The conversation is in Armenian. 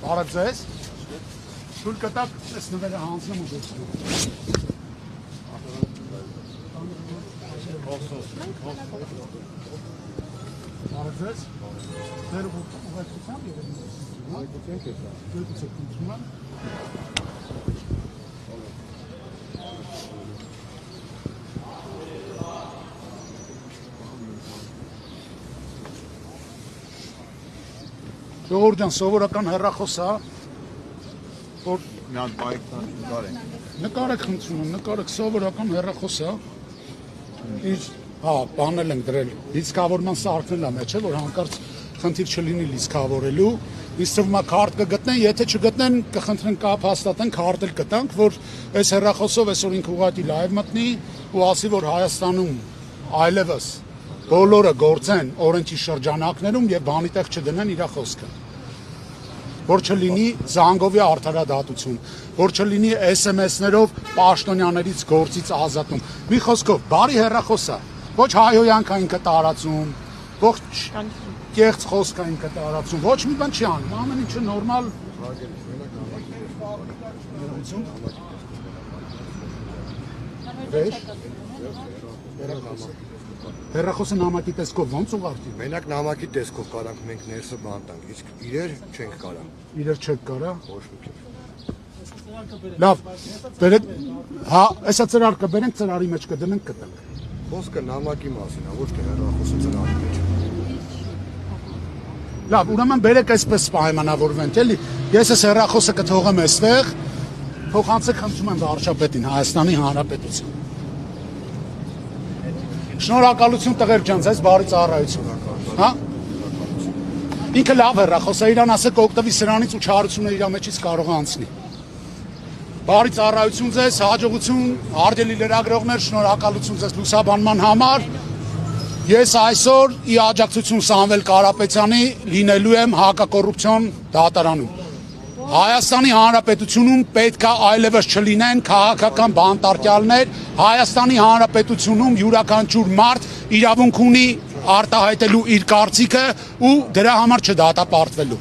Բարև ձեզ։ Թույլ կտակ այս նվերը հանձնեմ ու դեպքում։ Բարև ձեզ։ Ձեր ուղեկցությամբ Ժողովուրդ ջան, սովորական հեռախոս է, որ նկարեք խնդրում եմ, նկարեք սովորական հեռախոս է, իր բանել ենք դրել, լիցքավորման սարքնել է մեջ է, որ հանկարծ խնդիր չլինի լիցքավորելու, ինձ թվում է քարտ կգտնեն, եթե չգտնեն կխնդրեն կապ հաստատեն, քարտ էլ կտանք, որ այս հեռախոսով այսօր ինքը ուղղակի լայվ մտնի ու ասի, որ Հայաստանում այլևս բոլորը գործեն օրենքի շրջանակներում եւ բանի տեղ չդնեն իր խոսքը, որ չլինի զանգովի արդարադատություն, որ չլինի SMS-ներով պաշտոնյաներից գործից ազատում։ Մի խոսքով, բարի հեռախոս է, ոչ հայոյանքային կտարածում, ոչ կեղծ խոսքային կտարածում, ոչ մի բան չի անում, ամեն ինչը նորմալ։ Հեռախոսը նամակի տեսքով ո՞նց ուղարկի։ Մենակ նամակի տեսքով կարանք մենք ներսը բանտանք, իսկ իրեր չենք կարա։ Իրեր չեք կարա։ Ոչ մի քիչ։ Լավ, բերեք, հա, այսա ծրար կբերենք, ծրարի մեջ կդնենք, կտենք։ Խոսքը նամակի մասին է, ոչ թե հեռախոսը ծրարի մեջ։ Լավ, ուրեմն բերեք այսպես պայմանավորվենք, էլի։ Ես այս հեռախոսը կթողեմ այստեղ, փոխանցեք խնդրում եմ վարչապետին, Հայաստանի Հանրապետություն։ Շնորհակալություն տղեր ջան, ձեզ բարի ծառայություն, հա? Ինքը լավ հեռախոս է, իրան ասեք օգտվի սրանից ու չարությունը իր մեջից կարող է անցնի։ Բարի ծառայություն ձեզ, հաջողություն, արգելի լրագրողներ, շնորհակալություն ձեզ լուսաբանման համար։ Ես այսօր ի աջակցություն Սամվել Կարապետյանի լինելու եմ հակակոռուպցիոն դատարանում։ Հայաստանի Հանրապետությունում պետք է այլևս չլինեն քաղաքական բանտարկյալներ, Հայաստանի Հանրապետությունում յուրաքանչյուր մարդ իրավունք ունի արտահայտելու իր կարծիքը ու դրա համար չդատապարտվելու։